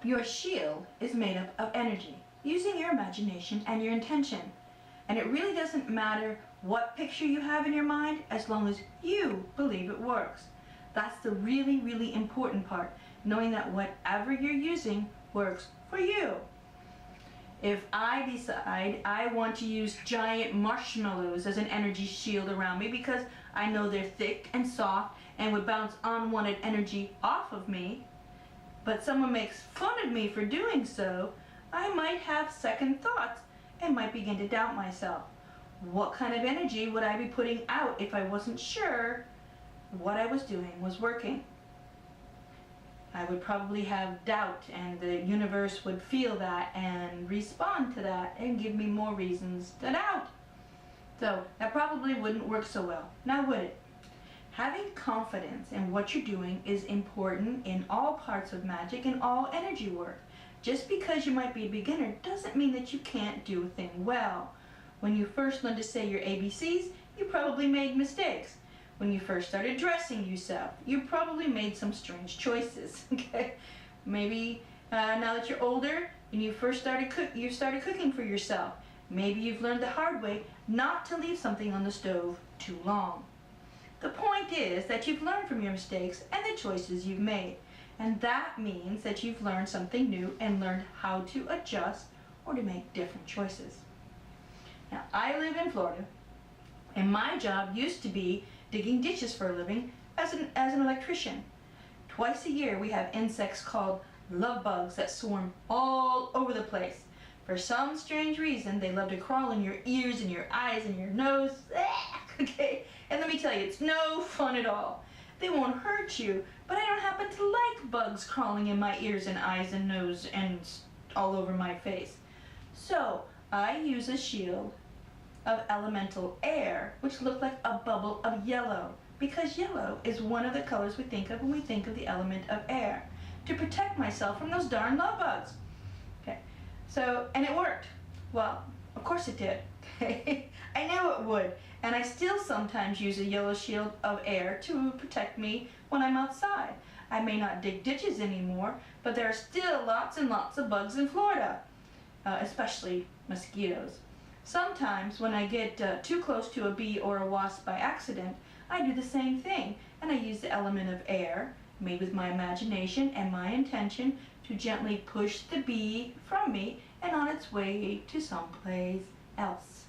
Your shield is made up of energy, using your imagination and your intention. And it really doesn't matter what picture you have in your mind as long as you believe it works. That's the really, really important part, knowing that whatever you're using works for you. If I decide I want to use giant marshmallows as an energy shield around me because I know they're thick and soft and would bounce unwanted energy off of me, but someone makes fun of me for doing so, I might have second thoughts and might begin to doubt myself. What kind of energy would I be putting out if I wasn't sure what I was doing was working? I would probably have doubt, and the universe would feel that and respond to that and give me more reasons to doubt. So that probably wouldn't work so well, now would it? Having confidence in what you're doing is important in all parts of magic and all energy work. Just because you might be a beginner doesn't mean that you can't do a thing well. When you first learned to say your ABCs, you probably made mistakes. When you first started dressing yourself, you probably made some strange choices. Okay? Maybe now that you're older and you started cooking for yourself, maybe you've learned the hard way not to leave something on the stove too long. The point is that you've learned from your mistakes and the choices you've made. And that means that you've learned something new and learned how to adjust or to make different choices. Now, I live in Florida, and my job used to be digging ditches for a living as an electrician. Twice a year, we have insects called love bugs that swarm all over the place. For some strange reason, they love to crawl in your ears and your eyes and your nose. Okay? And let me tell you, it's no fun at all. They won't hurt you, but I don't happen to like bugs crawling in my ears and eyes and nose and all over my face. So I use a shield of elemental air, which looks like a bubble of yellow, because yellow is one of the colors we think of when we think of the element of air, to protect myself from those darn love bugs. Okay, so, and it worked. Well, of course it did. I knew it would, and I still sometimes use a yellow shield of air to protect me when I'm outside. I may not dig ditches anymore, but there are still lots and lots of bugs in Florida, especially mosquitoes. Sometimes when I get too close to a bee or a wasp by accident, I do the same thing, and I use the element of air, made with my imagination and my intention, to gently push the bee from me and on its way to someplace else.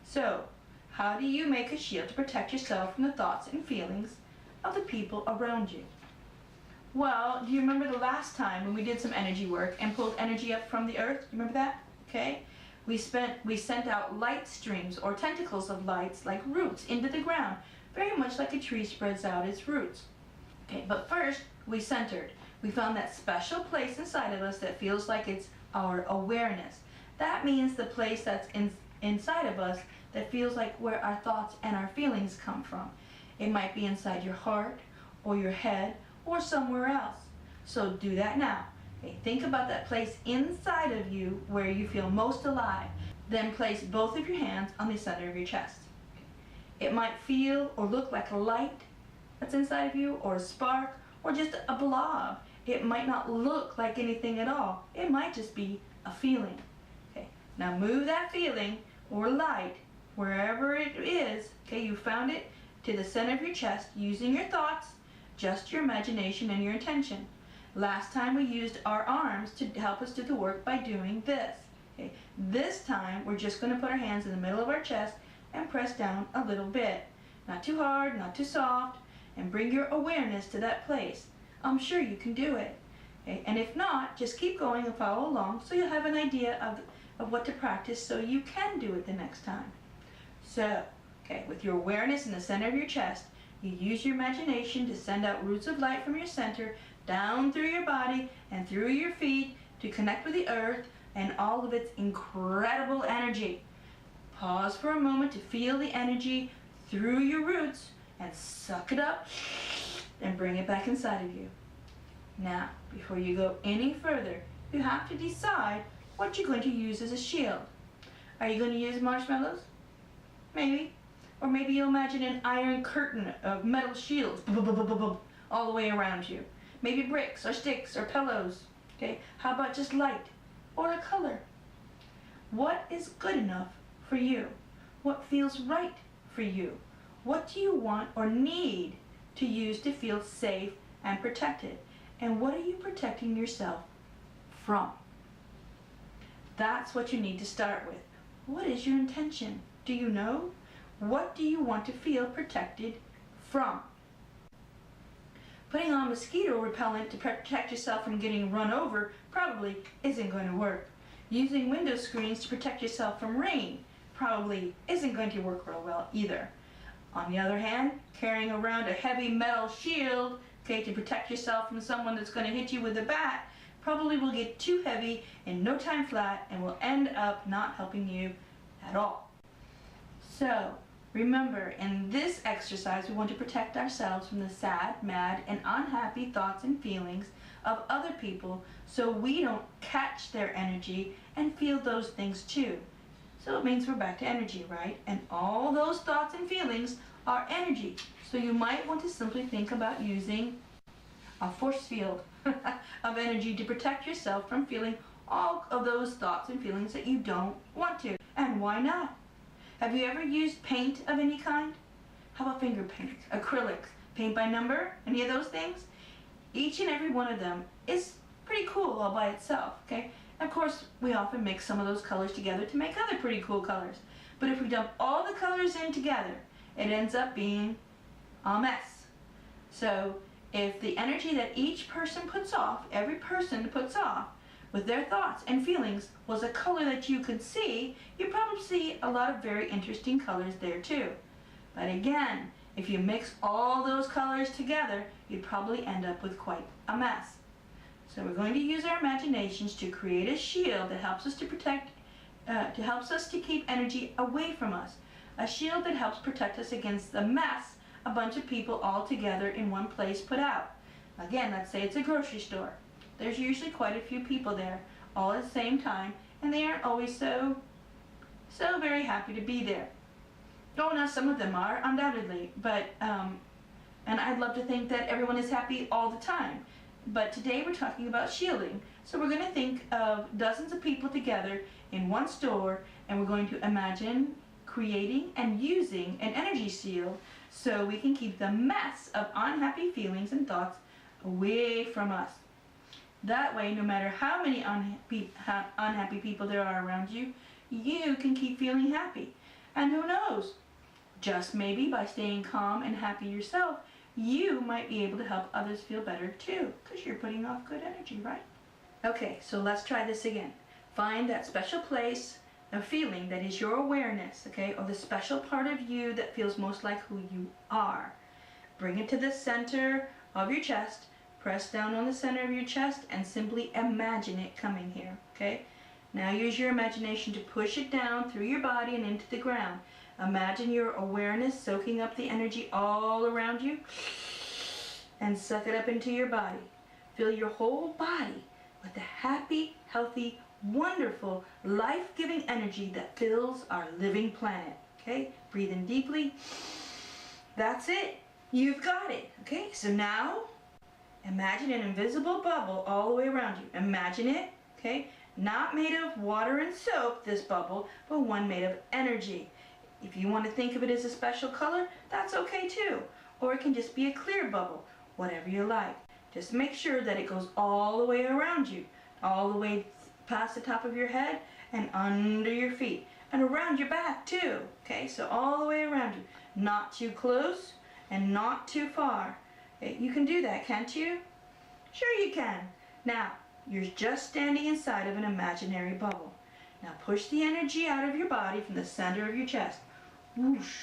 So, how do you make a shield to protect yourself from the thoughts and feelings of the people around you? Well, do you remember the last time when we did some energy work and pulled energy up from the earth? You remember that? Okay. We sent out light streams or tentacles of lights like roots into the ground, very much like a tree spreads out its roots. Okay, but first we centered. We found that special place inside of us that feels like it's our awareness. That means the place that's inside of us that feels like where our thoughts and our feelings come from. It might be inside your heart or your head or somewhere else. So do that now. Okay, think about that place inside of you where you feel most alive. Then place both of your hands on the center of your chest. It might feel or look like a light that's inside of you, or a spark, or just a blob. It might not look like anything at all. It might just be a feeling. Okay, now move that feeling or light wherever it is, okay, you found it, to the center of your chest using your thoughts, just your imagination and your intention. Last time we used our arms to help us do the work by doing this. Okay, this time we're just going to put our hands in the middle of our chest and press down a little bit. Not too hard, not too soft, and bring your awareness to that place. I'm sure you can do it. Okay, and if not, just keep going and follow along so you'll have an idea of what to practice so you can do it the next time. So, okay, with your awareness in the center of your chest, you use your imagination to send out roots of light from your center down through your body and through your feet to connect with the earth and all of its incredible energy. Pause for a moment to feel the energy through your roots and suck it up and bring it back inside of you. Now, before you go any further, you have to decide what you're going to use as a shield. Are you going to use marshmallows? Maybe. Or maybe you'll imagine an iron curtain of metal shields all the way around you. Maybe bricks or sticks or pillows. Okay, how about just light or a color? What is good enough for you? What feels right for you? What do you want or need to use to feel safe and protected? And what are you protecting yourself from? That's what you need to start with. What is your intention? Do you know? What do you want to feel protected from? Putting on mosquito repellent to protect yourself from getting run over probably isn't going to work. Using window screens to protect yourself from rain probably isn't going to work real well either. On the other hand, carrying around a heavy metal shield, okay, to protect yourself from someone that's going to hit you with a bat probably will get too heavy in no time flat and will end up not helping you at all. So, remember, in this exercise, we want to protect ourselves from the sad, mad, and unhappy thoughts and feelings of other people so we don't catch their energy and feel those things too. So it means we're back to energy, right? And all those thoughts and feelings are energy. So you might want to simply think about using a force field of energy to protect yourself from feeling all of those thoughts and feelings that you don't want to. And why not? Have you ever used paint of any kind? How about finger paint, acrylics, paint by number, any of those things? Each and every one of them is pretty cool all by itself, okay? Of course, we often mix some of those colors together to make other pretty cool colors. But if we dump all the colors in together, it ends up being a mess. So if the energy that each person puts off, every person puts off, with their thoughts and feelings was a color that you could see, you'd probably see a lot of very interesting colors there too. But again, if you mix all those colors together, you'd probably end up with quite a mess. So we're going to use our imaginations to create a shield that helps us to protect, helps us to keep energy away from us. A shield that helps protect us against the mess a bunch of people all together in one place put out. Again, let's say it's a grocery store. There's usually quite a few people there all at the same time, and they aren't always so very happy to be there. Oh, now some of them are, undoubtedly, but, and I'd love to think that everyone is happy all the time. But today we're talking about shielding. So we're going to think of dozens of people together in one store, and we're going to imagine creating and using an energy shield so we can keep the mess of unhappy feelings and thoughts away from us. That way, no matter how many unhappy people there are around you, you can keep feeling happy. And who knows, just maybe by staying calm and happy yourself, you might be able to help others feel better too, because you're putting off good energy, right? Okay, so let's try this again. Find that special place, a feeling that is your awareness, okay, or the special part of you that feels most like who you are. Bring it to the center of your chest. Press down on the center of your chest and simply imagine it coming here, okay? Now use your imagination to push it down through your body and into the ground. Imagine your awareness soaking up the energy all around you and suck it up into your body. Fill your whole body with the happy, healthy, wonderful, life-giving energy that fills our living planet, okay? Breathe in deeply. That's it. You've got it, okay? So now, imagine an invisible bubble all the way around you. Imagine it, okay? Not made of water and soap, this bubble, but one made of energy. If you want to think of it as a special color, that's okay too. Or it can just be a clear bubble, whatever you like. Just make sure that it goes all the way around you, all the way past the top of your head and under your feet, and around your back too, okay? So all the way around you. Not too close and not too far. You can do that, can't you? Sure you can. Now, you're just standing inside of an imaginary bubble. Now push the energy out of your body from the center of your chest. Whoosh.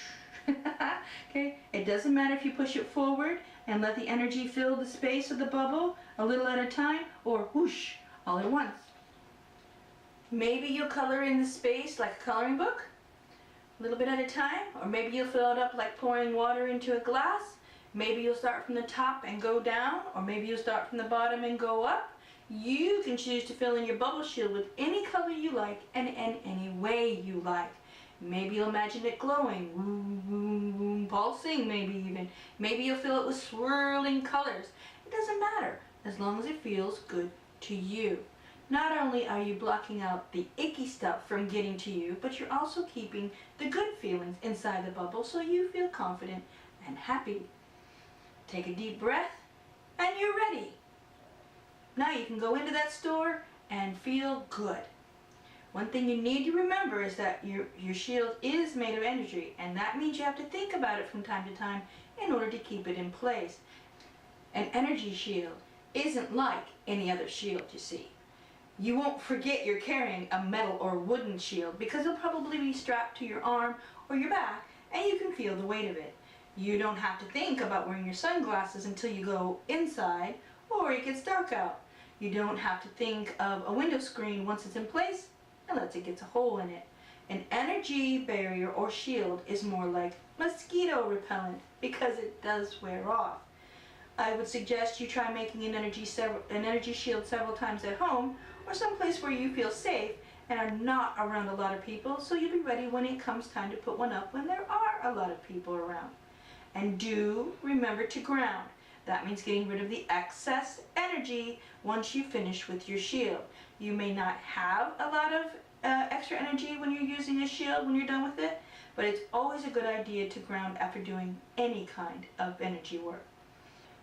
Okay? It doesn't matter if you push it forward and let the energy fill the space of the bubble a little at a time, or whoosh, all at once. Maybe you'll color in the space like a coloring book, a little bit at a time, or maybe you'll fill it up like pouring water into a glass. Maybe you'll start from the top and go down, or maybe you'll start from the bottom and go up. You can choose to fill in your bubble shield with any color you like and in any way you like. Maybe you'll imagine it glowing, boom, boom, boom, pulsing maybe even. Maybe you'll fill it with swirling colors. It doesn't matter as long as it feels good to you. Not only are you blocking out the icky stuff from getting to you, but you're also keeping the good feelings inside the bubble so you feel confident and happy. Take a deep breath and you're ready. Now you can go into that store and feel good. One thing you need to remember is that your shield is made of energy, and that means you have to think about it from time to time in order to keep it in place. An energy shield isn't like any other shield, you see. You won't forget you're carrying a metal or wooden shield because it'll probably be strapped to your arm or your back and you can feel the weight of it. You don't have to think about wearing your sunglasses until you go inside or it gets dark out. You don't have to think of a window screen once it's in place unless it gets a hole in it. An energy barrier or shield is more like mosquito repellent because it does wear off. I would suggest you try making an energy shield several times at home or someplace where you feel safe and are not around a lot of people, so you'll be ready when it comes time to put one up when there are a lot of people around. And do remember to ground. That means getting rid of the excess energy once you finish with your shield. You may not have a lot of extra energy when you're using a shield when you're done with it, but it's always a good idea to ground after doing any kind of energy work.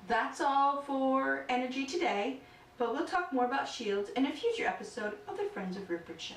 That's all for energy today, but we'll talk more about shields in a future episode of the Friends of Rupert Show.